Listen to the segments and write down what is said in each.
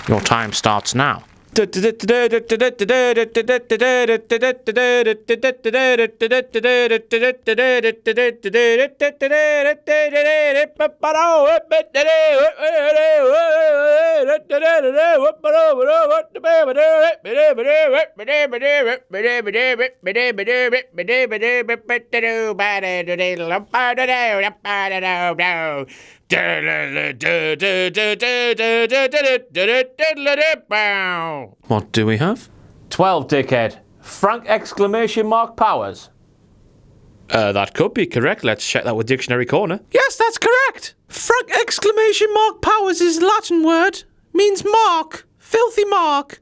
Your time starts now. What do we have? 12, dickhead. Frank exclamation mark Powers. That could be correct. Let's check that with Dictionary Corner. Yes, that's correct. Frank exclamation mark Powers is a Latin word. Means mark. Filthy mark.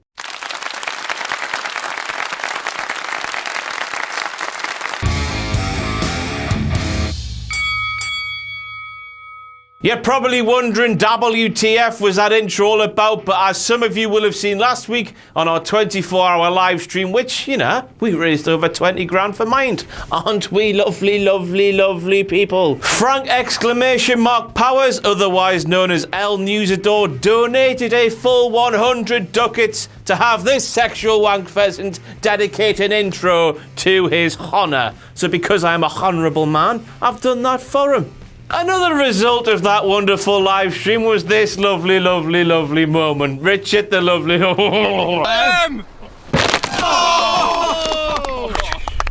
You're probably wondering WTF was that intro all about, but as some of you will have seen last week on our 24-hour live stream, which, you know, we raised over 20 grand for Mind. Aren't we lovely, lovely, lovely people? Frank exclamation mark Powers, otherwise known as El Newsador, donated a full 100 ducats to have this sexual wank pheasant dedicate an intro to his honour. So because I am a honourable man, I've done that for him. Another result of that wonderful live stream was this lovely, lovely, lovely moment. Richard the lovely...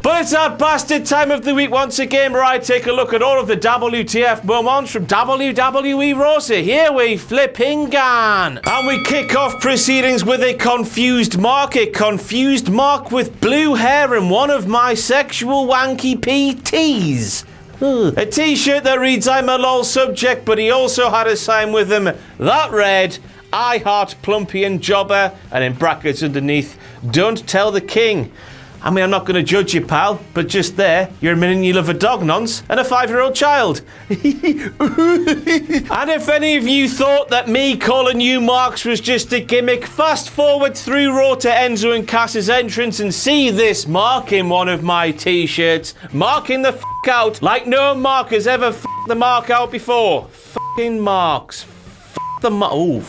But it's that bastard time of the week once again where I take a look at all of the WTF moments from WWE RAW. So here we flipping gan. And we kick off proceedings with a confused mark with blue hair and one of my sexual wanky PTs. A t-shirt that reads I'm a lol subject, but he also had a sign with him that read I heart Plumpy and Jobber, and in brackets underneath, don't tell the king. I mean, I'm not going to judge you, pal, but just there, you're admitting you love a dog nonce and a 5-year-old child. And if any of you thought that me calling you Marks was just a gimmick, fast forward through Raw to Enzo and Cass's entrance and see this mark in one of my t-shirts, marking the out like no mark has ever the mark out before. Fucking marks. The mark. Oh,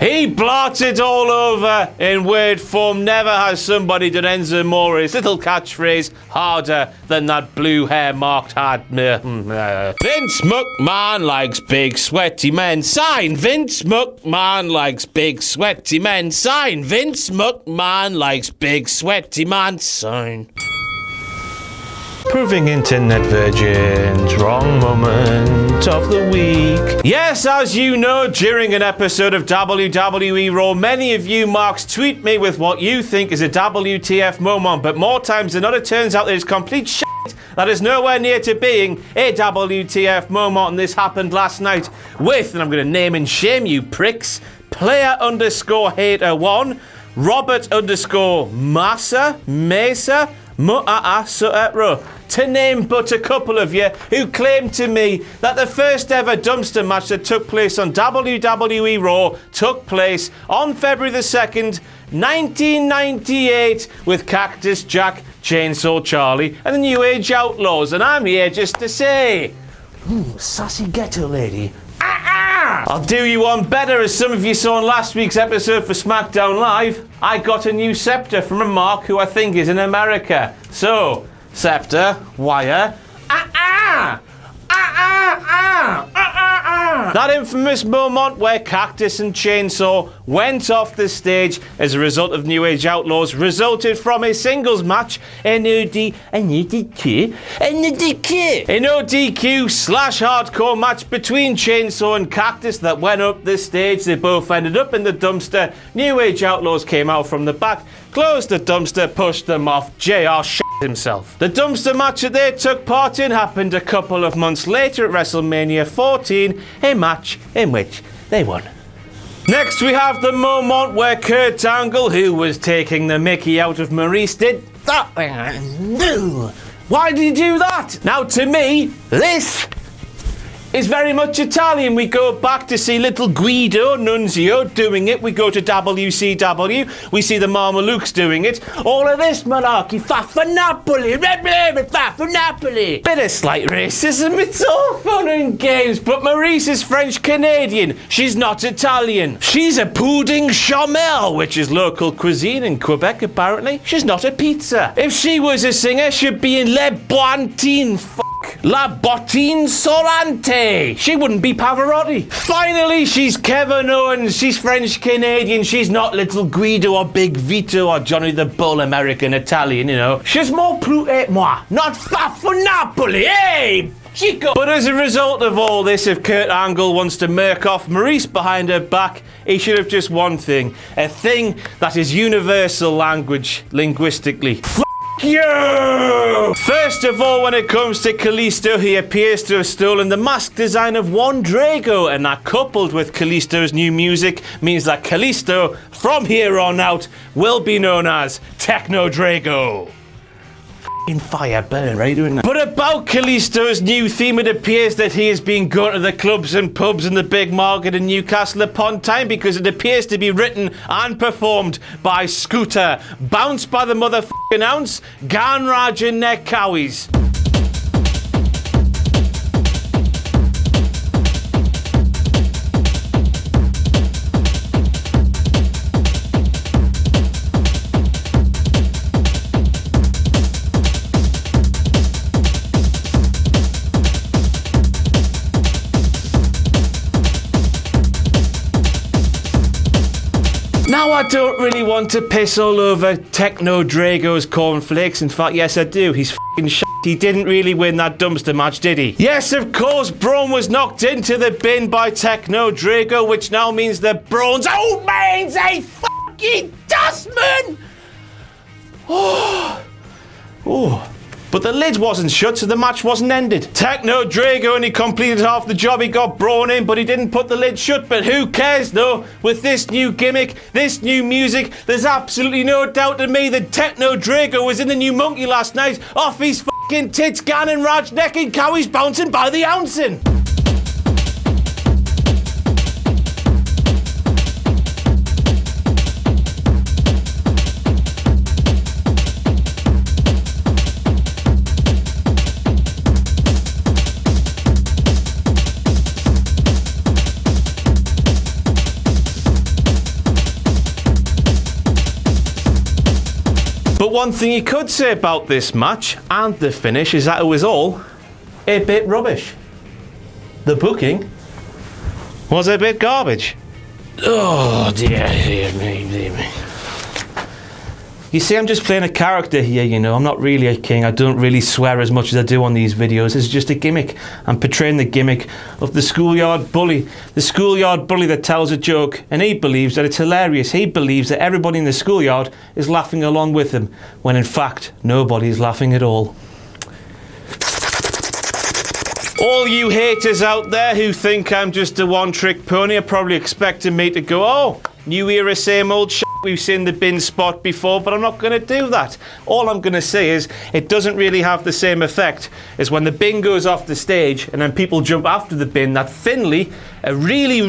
he blotted all over in weird form. Never has somebody done Enzo Amore's little catchphrase harder than that blue hair marked had. Vince McMahon likes big sweaty men. Sign. Vince McMahon likes big sweaty men. Sign. Vince McMahon likes big sweaty man. Sign. Proving internet virgins, wrong moment of the week. Yes, as you know, during an episode of WWE RAW, many of you marks tweet me with what you think is a WTF moment, but more times than not, it turns out there's complete shit that is nowhere near to being a WTF moment, and this happened last night with, and I'm going to name and shame you pricks, player_hater1, Robert_Mesa, to name but a couple of you who claimed to me that the first ever dumpster match that took place on WWE RAW took place on February the 2nd, 1998 with Cactus Jack, Chainsaw Charlie and the New Age Outlaws. And I'm here just to say, sassy ghetto lady. I'll do you one better. As some of you saw in last week's episode for SmackDown Live, I got a new scepter from a mark who I think is in America. So, scepter, wire, that infamous moment where Cactus and Chainsaw went off the stage as a result of New Age Outlaws resulted from a singles match in ODQ/hardcore match between Chainsaw and Cactus that went up the stage. They both ended up in the dumpster. New Age Outlaws came out from the back, closed the dumpster, pushed them off. JR himself. The dumpster match that they took part in happened a couple of months later at WrestleMania 14, a match in which they won. Next we have the moment where Kurt Angle, who was taking the mickey out of Maurice, did that. Why did he do that? Now to me, this is very much Italian. We go back to see little Guido Nunzio doing it. We go to WCW. We see the Mamelukes doing it. All of this malarkey. Fa for Napoli. Fa for Napoli. Bit of slight racism. It's all fun and games. But Maurice is French-Canadian. She's not Italian. She's a pudding chamel, which is local cuisine in Quebec, apparently. She's not a pizza. If she was a singer, she'd be in Le Bontine. La Bottine Solante. She wouldn't be Pavarotti. Finally, she's Kevin Owens. She's French-Canadian. She's not little Guido or Big Vito or Johnny the Bull, American-Italian, you know. She's more plus et moi, not fa for Napoli. Hey! Chico. But as a result of all this, if Kurt Angle wants to murk off Maurice behind her back, he should have just one thing. A thing that is universal language, linguistically. You! First of all, when it comes to Kalisto, he appears to have stolen the mask design of one Drago, and that coupled with Kalisto's new music means that Kalisto, from here on out, will be known as Techno Drago. In fire burn, right? Doing that. But about Kalisto's new theme, it appears that he has been going to the clubs and pubs in the big market in Newcastle upon Tyne, because it appears to be written and performed by Scooter, bounced by the motherfucking ounce, Ganraj and Neck Cowies. Now, I don't really want to piss all over Techno Drago's cornflakes. In fact, yes, I do. He's f***ing shit. He didn't really win that dumpster match, did he? Yes, of course, Braun was knocked into the bin by Techno Drago, which now means that Braun's old man's a fucking dustman! Oh. But the lid wasn't shut, so the match wasn't ended. Techno Drago only completed half the job. He got Braun in, but he didn't put the lid shut. But who cares, though? With this new gimmick, this new music, there's absolutely no doubt to me that Techno Drago was in the new Monkey last night, off his fucking tits, Gannon Raj neck, and Cowie's bouncing by the ouncing. But one thing you could say about this match and the finish is that it was all a bit rubbish. The booking was a bit garbage. Oh dear me. You see, I'm just playing a character here, you know. I'm not really a king. I don't really swear as much as I do on these videos. It's just a gimmick. I'm portraying the gimmick of the schoolyard bully. The schoolyard bully that tells a joke, and he believes that it's hilarious. He believes that everybody in the schoolyard is laughing along with him, when in fact, nobody's laughing at all. All you haters out there who think I'm just a one-trick pony are probably expecting me to go, oh, new era, same old shit. We've seen the bin spot before, but I'm not going to do that. All I'm going to say is it doesn't really have the same effect as when the bin goes off the stage and then people jump after the bin, that Finley, a really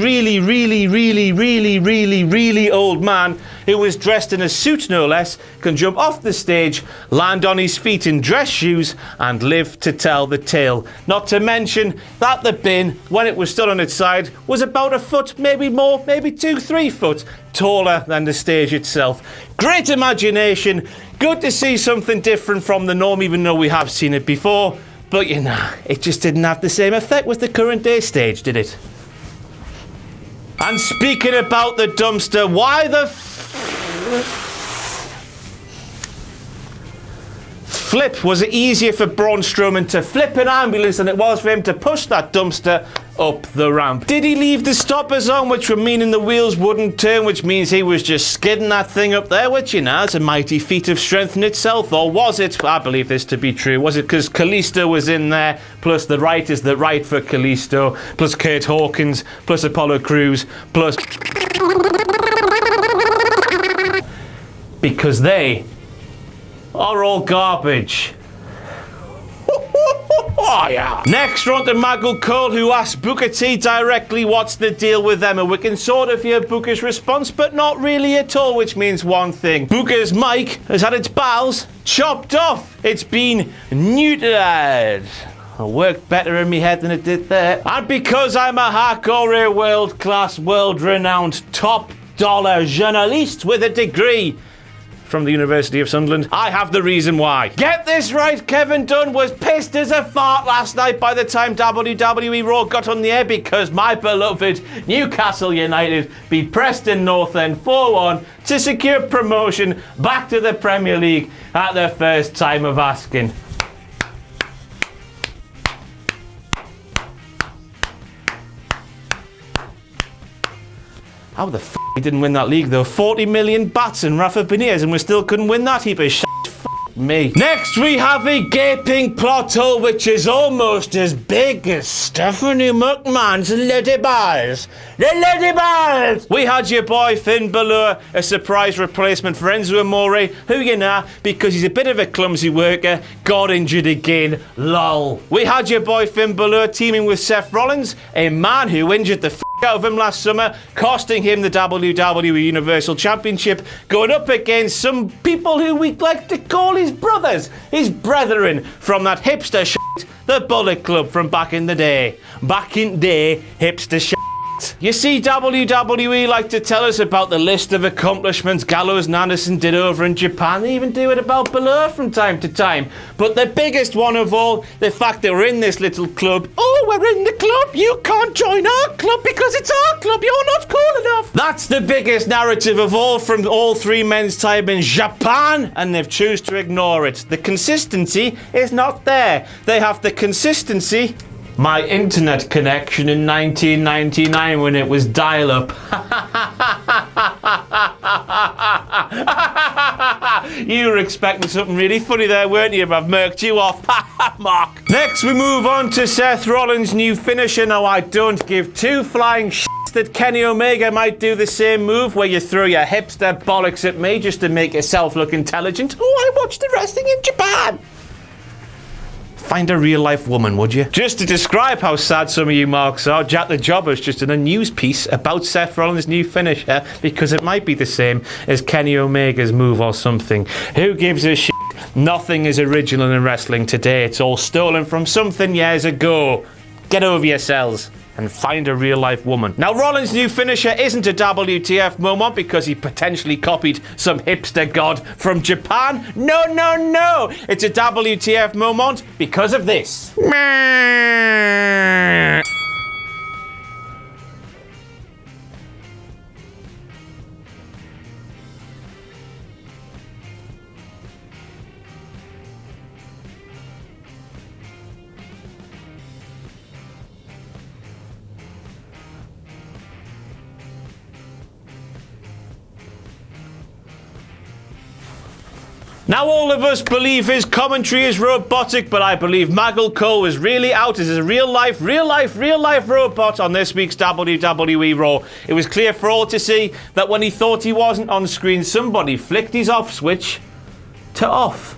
old man who was dressed in a suit no less, can jump off the stage, land on his feet in dress shoes and live to tell the tale. Not to mention that the bin, when it was stood on its side, was about a foot, maybe more, maybe 2-3 foot taller than the stage itself. Great imagination. Good to see something different from the norm, even though we have seen it before. But you know, it just didn't have the same effect with the current day stage, did it? And speaking about the dumpster, why the flip was it easier for Braun Strowman to flip an ambulance than it was for him to push that dumpster up the ramp? Did he leave the stoppers on, which were meaning the wheels wouldn't turn, which means he was just skidding that thing up there, which, you know, is a mighty feat of strength in itself? Or was it, I believe this to be true, was it because Kalisto was in there, plus the right is the right for Kalisto, plus Kurt Hawkins, plus Apollo Crews, plus... because they are all garbage. Fire! Next, we're on to Maggle Cole, who asked Booker T directly what's the deal with them, and we can sort of hear Booker's response, but not really at all, which means one thing. Booker's mic has had its bowels chopped off. It's been neutered. It worked better in my head than it did there. And because I'm a hardcore, world-class, world-renowned, top-dollar journalist with a degree from the University of Sunderland, I have the reason why. Get this right, Kevin Dunn was pissed as a fart last night by the time WWE RAW got on the air because my beloved Newcastle United beat Preston North End 4-1 to secure promotion back to the Premier League at their first time of asking. How the f*** we didn't win that league though? 40 million bats and Rafa Benitez and we still couldn't win that heap of shit. F*** me. Next we have a gaping plot hole which is almost as big as Stephanie McMahon's Lady Balls. The Lady Balls! We had your boy Finn Balor, a surprise replacement for Enzo Amore, who you know, because he's a bit of a clumsy worker, got injured again, lol. We had your boy Finn Balor teaming with Seth Rollins, a man who injured the out of him last summer, costing him the WWE Universal Championship, going up against some people who we like to call his brothers, his brethren from that hipster shit, the Bullet Club from back in the day. Back in day, hipster shit. You see, WWE like to tell us about the list of accomplishments Gallows and Anderson did over in Japan. They even do it about Balor from time to time. But the biggest one of all, the fact that we're in this little club. Oh, we're in the club. You can't join our club because it's our club. You're not cool enough. That's the biggest narrative of all from all three men's time in Japan, and they've chosen to ignore it. The consistency is not there. They have the consistency. My internet connection in 1999 when it was dial-up. You were expecting something really funny there, weren't you? I've murked you off. Mark. Next, we move on to Seth Rollins' new finisher. Now, I don't give two flying shits that Kenny Omega might do the same move where you throw your hipster bollocks at me just to make yourself look intelligent. Oh, I watched the wrestling in Japan. Find a real-life woman, would you? Just to describe how sad some of you marks are, Jack the Jobber's just in a news piece about Seth Rollins' new finisher because it might be the same as Kenny Omega's move or something. Who gives a shit? Nothing is original in wrestling today. It's all stolen from something years ago. Get over yourselves and find a real-life woman. Now, Rollins' new finisher isn't a WTF moment because he potentially copied some hipster god from Japan. No, no, no! It's a WTF moment because of this. Now all of us believe his commentary is robotic, but I believe Maggle Cole was really out as a real life robot on this week's WWE RAW. It was clear for all to see that when he thought he wasn't on screen, somebody flicked his off switch to off.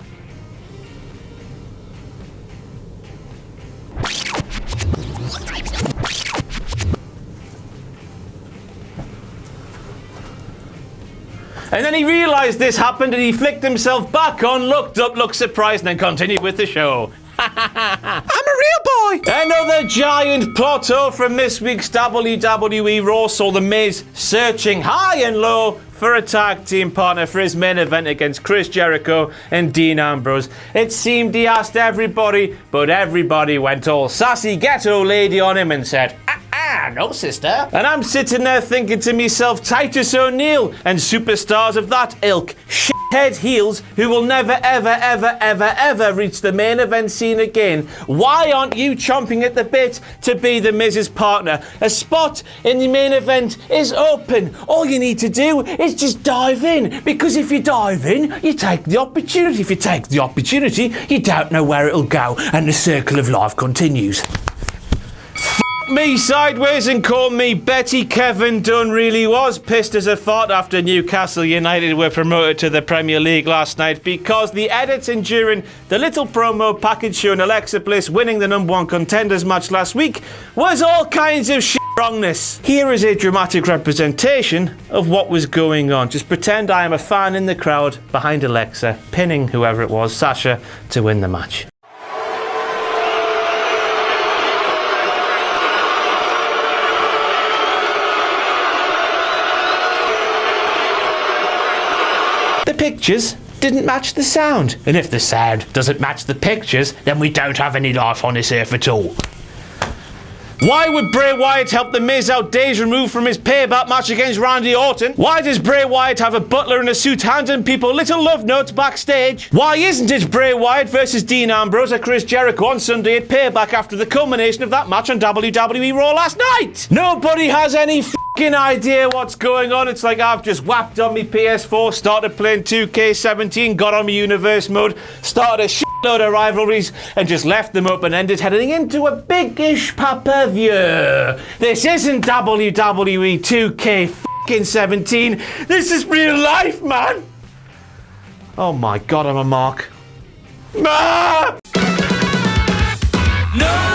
And then he realised this happened and he flicked himself back on, looked up, looked surprised, and then continued with the show. I'm a real boy! Another giant plot hole from this week's WWE RAW saw The Miz searching high and low for a tag team partner for his main event against Chris Jericho and Dean Ambrose. It seemed he asked everybody, but everybody went all sassy ghetto lady on him and said, no, sister. And I'm sitting there thinking to myself, Titus O'Neil and superstars of that ilk, shithead heels who will never, ever reach the main event scene again. Why aren't you chomping at the bit to be The Miz's partner? A spot in the main event is open. All you need to do is just dive in, because if you dive in, you take the opportunity. If you take the opportunity, you don't know where it'll go, and the circle of life continues. me sideways and call me Betty. Kevin Dunn really was pissed as a fart after Newcastle United were promoted to the Premier League last night because the editing during the little promo package showing Alexa Bliss winning the #1 contenders match last week was all kinds of shit wrongness. Here is a dramatic representation of what was going on. Just pretend I am a fan in the crowd behind Alexa, pinning whoever it was, Sasha, to win the match. The pictures didn't match the sound. And if the sound doesn't match the pictures, then we don't have any life on this earth at all. Why would Bray Wyatt help The Miz out days removed from his payback match against Randy Orton? Why does Bray Wyatt have a butler in a suit handing people little love notes backstage? Why isn't it Bray Wyatt versus Dean Ambrose or Chris Jericho on Sunday at Payback after the culmination of that match on WWE RAW last night? Nobody has any f***ing idea what's going on. It's like I've just whapped on my PS4, started playing 2K17, got on my universe mode, started a shitload of rivalries and just left them open-ended, heading into a big-ish pay-per-view. This isn't WWE 2K17. This is real life, man. Oh my god, I'm a mark. Ah! No!